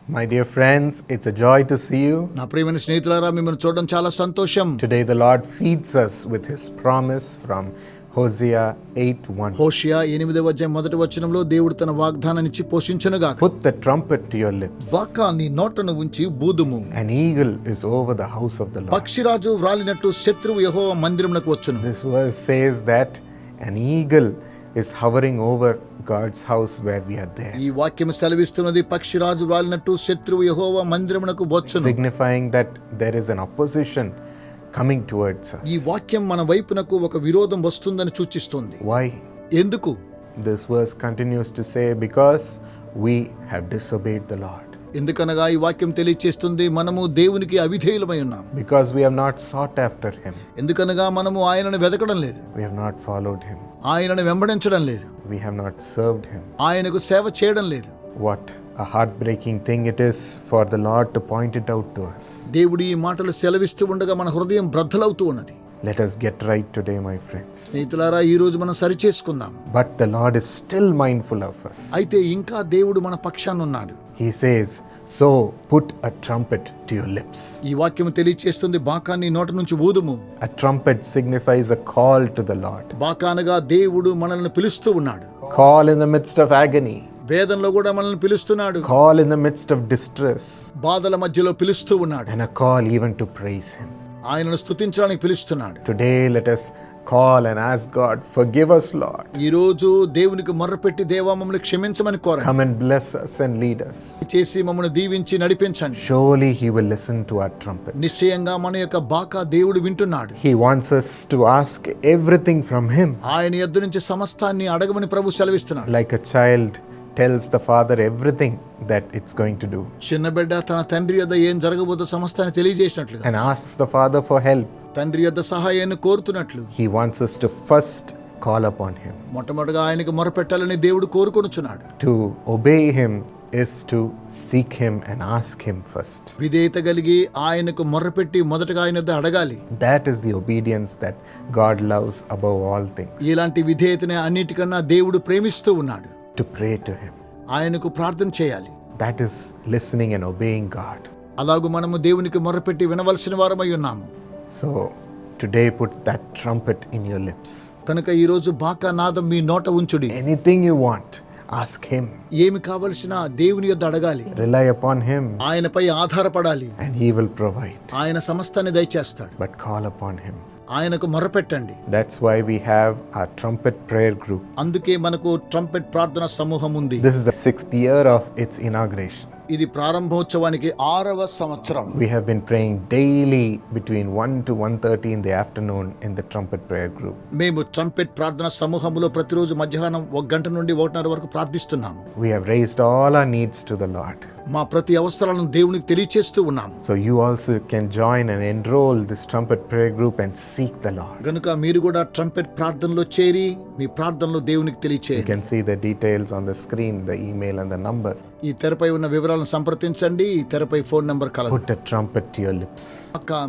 My dear friends, it's a joy to see you. నా ప్రియమైన స్నేహితులారా, మిమ్మల్ని చూడడం చాలా సంతోషం. Today the Lord feeds us with his promise from Hosea 8:1. హోషేయ 8వ అధ్యాయం మొదటి వచనంలో దేవుడు తన వాగ్దానాన్ని ఇచ్చి పోషించునుగాక. Put the trumpet to your lips. బాకాన్ని నోటను ఉంచి బూదుము. An eagle is over the house of the Lord. పక్షిరాజు వ్రాలినట్టు శత్రువు యెహోవా మందిరమునకు వచ్చును. This verse says that an eagle is hovering over God's house where we are there. ఈ వాక్యం సెలవిస్తున్నది పక్షిరాజు వ్రాలినట్టు శత్రువు యెహోవా మందిరమునకు వచ్చును. Signifying that there is an opposition coming towards us. ఈ వాక్యం మన వైపునకు ఒక విరోధం వస్తుందని సూచిస్తుంది. Why? ఎందుకు? This verse continues to say, because we have disobeyed the Lord. ఎందుకనగా ఈ వాక్యం తెలియచేస్తుంది, మనము దేవునికి అవిధేయులమై ఉన్నాం. Because we have not sought after him. ఎందుకనగా మనము ఆయనను వెతకడం లేదు. We have not followed him. ఆయనను వెంబడించడం లేదు. We have not served him. ఆయనకు సేవ చేయడం లేదు. What a heartbreaking thing it is for the Lord to point it out to us. దేవుడు ఈ మాటలు సెలవిస్తూ ఉండగా మన హృదయం బ్రద్దలవుతూ ఉన్నది. Let us get right today, my friends. స్నేహితులారా, ఈ రోజు మనం సరి చేసుకుందాం. But the Lord is still mindful of us. అయితే ఇంకా దేవుడు మన పక్షాన ఉన్నాడు. He says, so put a trumpet to your lips. ఈ వాక్యం తెలియచేస్తుంది, బాకాన్ని నోట నుంచి ఊదుము. A trumpet signifies a call to the Lord. బాకానగా దేవుడు మనల్ని పిలుస్తూ ఉన్నాడు. Call in the midst of agony. వేదనలో కూడా మనల్ని పిలుస్తున్నాడు. Call in the midst of distress. బాధల మధ్యలో పిలుస్తూ ఉన్నాడు. And a call even to praise him. ఆయనను స్తుతించడానికి పిలుస్తున్నాడు. Today let us call and ask God, forgive us, Lord. ఈ రోజు దేవునికి మొర్రపెట్టి, దేవా మమ్మల్ని క్షమించమని కోరండి. Come and bless us and lead us. చేసి మమ్మల్ని దీవించి నడిపించండి. Surely he will listen to our trumpet. నిశ్చయంగా మన యొక్క బాకా దేవుడు వింటున్నాడు. He wants us to ask everything from him. ఆయన యొద్ద నుంచి సమస్తాన్ని అడగమని ప్రభు సెలవిస్తున్నాడు. Like a child tells the father everything that it's going to do. చిన్న బిడ్డ తన తండ్రి యొద్ద ఏం జరగబోతో సమస్తాన్ని తెలియజేసినట్లుగా, And asks the father for help. తండ్రి యొద్ద సహాయాన్ని కోరుతున్నట్లు, He wants us to first call upon him. మొట్టమొదటిగా ఆయనకు మొరపెట్టాలని దేవుడు కోరుకొనుచున్నాడు. To obey him is to seek him and ask him first. విధేయత కలిగి ఆయనకు మొర్రపెట్టి మొదటగా ఆయన యొద్ద అడగాలి. That is the obedience that God loves above all things. ఇలాంటి విధేయతనే అన్నిటికన్నా దేవుడు ప్రేమిస్తూ ఉన్నాడు. To pray to him. ఆయనకు ప్రార్థన చేయాలి. That is listening and obeying God. అలాగూ మనము దేవునికి మొర్రపెట్టి వినవలసిన వారమై ఉన్నాము. So today put that trumpet in your lips. కనుక ఈ రోజు బాకా నాదం మీ నోట ఉంచుడి. Anything you want, ask him. ఏమి కావలసినా దేవుని యొద్ద అడగాలి. Rely upon him ఆయనపై ఆధారపడాలి. and he will provide. ఆయన సమస్తాన్ని దయచేస్తాడు. But call upon him. ఆయనకు మొర్రపెట్టండి. That's why we have our trumpet prayer group. అందుకే మనకు ట్రంపెట్ ప్రార్థన సమూహం ఉంది. This is the 6th year of its inauguration. ఇది ప్రారంభోత్సవానికి 6వ సంవత్సరం. We have been praying daily between 1 to 1:30 in the afternoon in the trumpet prayer group. మేము ట్రంపెట్ ప్రార్థన సమూహంలో ప్రతిరోజు మధ్యాహ్నం 1 గంట నుండి 1:30 వరకు ప్రార్థిస్తున్నాము. We have raised all our needs to the Lord. మా ప్రతి అవసరాలను దేవునికి తెలియచేస్తూ ఉన్నాము. So you also can join and enroll this trumpet prayer group and seek the Lord. గనుక మీరు కూడా ట్రంపెట్ ప్రార్థనలో చేరి మీ ప్రార్థనలో దేవునికి You తెలియచేయండి. can see the details on the screen, the email and the number. ఈ తెరపై ఉన్న వివరాలను సంప్రదించండి. ఈ తెరపై ఫోన్ నంబర్ కలదు. Put a trumpet to your lips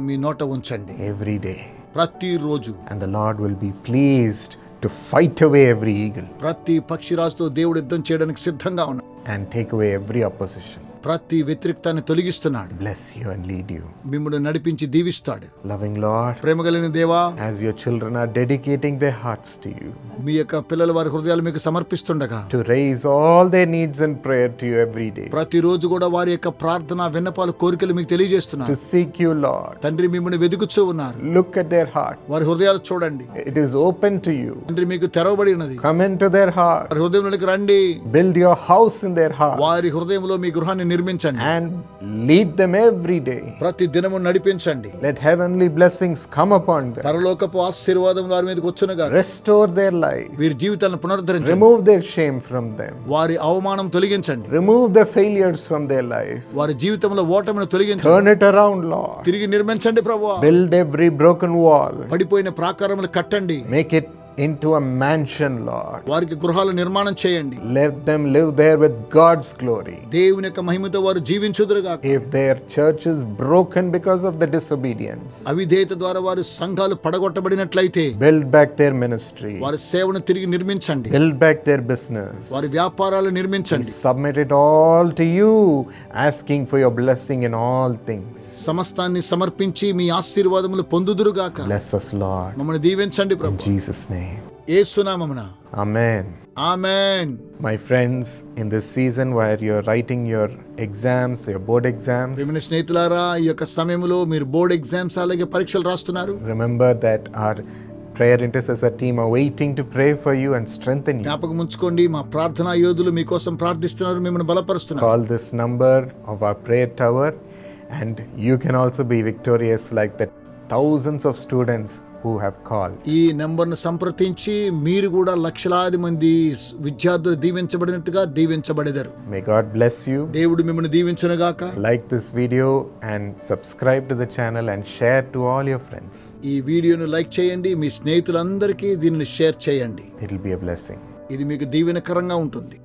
మీ నోట ఉంచండి every day. ప్రతిరోజు. And the Lord will be pleased to fight away every eagle ప్రతి పక్షిరాజుతో దేవుడు యుద్ధం చేయడానికి సిద్ధంగా ఉన్నాడు. and take away every opposition. ప్రతి వ్యతిరేకతని తొలగిస్తున్నాడు. Bless you and lead you. మిమ్మల్ని నడిపించి దీవిస్తాడు. Loving Lord, ప్రేమ కలిగిన దేవా, as your children are dedicating their hearts to you, మీ యొక్క పిల్లలు వారి హృదయాలు మీకు సమర్పిస్తుండగా, to raise all their needs in prayer to you every day, ప్రతిరోజు కూడా వారి యొక్క ప్రార్థన విన్నపాలు కోరికలు మీకు తెలియజేస్తున్నారు. to seek you, Lord. తండ్రి మిమ్మల్ని వెతుకుచూ ఉన్నారు. Look at their heart. వారి హృదయాలు చూడండి. It is open to you. తండ్రి మీకు తెరవబడి ఉన్నది. Come into their heart. వారి హృదయంలోకి రండి. Build your house in their heart వారి హృదయంలో మీ గృహాన్ని నిర్మించండి. and lead them every day. ప్రతి దినము నడిపించండి. Let heavenly blessings come upon them. పరలోకపు ఆశీర్వాదం వారి మీదకి వచ్చునుగా. Restore their life. వీరి జీవితాలను పునరుద్ధరించండి. Remove their shame from them. వారి అవమానం తొలగించండి. Remove the failures from their life. వారి జీవితంలో ఓటమిని తొలగించండి. Turn it around, Lord. తిరిగి నిర్మించండి ప్రభువా. Build every broken wall. పడిపోయిన ప్రాకారములు కట్టండి. Make it into a mansion, Lord. వారికి గృహాల నిర్మాణం చేయండి. Let them live there with God's glory. దేవుని యొక్క మహిమతో వారు జీవించుదురుగాక. If their church is broken because of the disobedience, అవిధేయత ద్వారా వారి సంఘాలు పడగొట్టబడినట్లయితే build back their ministry. వారి సేవను తిరిగి నిర్మించండి. Build back their business. వారి వ్యాపారాలు నిర్మించండి. Submit it all to you, asking for your blessing in all things. సమస్తాన్ని సమర్పించి మీ ఆశీర్వాదములు పొందుదురుగాక. Bless us, Lord. మమ్మల్ని దీవించండి In ప్రభు. Jesus' name. యేసు నామమున Amen. Amen. My friends, in this season where you're writing your exams, your board exams, ప్రియమైన స్నేహితులారా, ఈ యొక్క సమయంలో మీరు బోర్డ్ ఎగ్జామ్స్ అలాగే పరీక్షలు రాస్తున్నారు. remember that our prayer intercessor team are waiting to pray for you and strengthen you. జ్ఞాపకం ఉంచుకోండి, మా ప్రార్థనా యోధులు మీకోసం ప్రార్థిస్తున్నారు, మిమ్మల్ని బలపరుస్తున్నారు. Call this number of our prayer tower and you can also be victorious like the thousands of students who have called. ఈ నంబర్ను సంప్రదించి మీరు కూడా లక్షలాది మంది విద్యార్థులు దీవించబడినట్టుగా దీవించబడెదరు. May God bless you. దేవుడు మిమ్మల్ని దీవించునుగాక. Like this video and subscribe to the channel and share to all your friends. ఈ వీడియోను లైక్ చేయండి, మీ స్నేహితులందరికీ దీనిని షేర్ చేయండి. It will be a blessing. ఇది మీకు దీవెనకరంగా ఉంటుంది.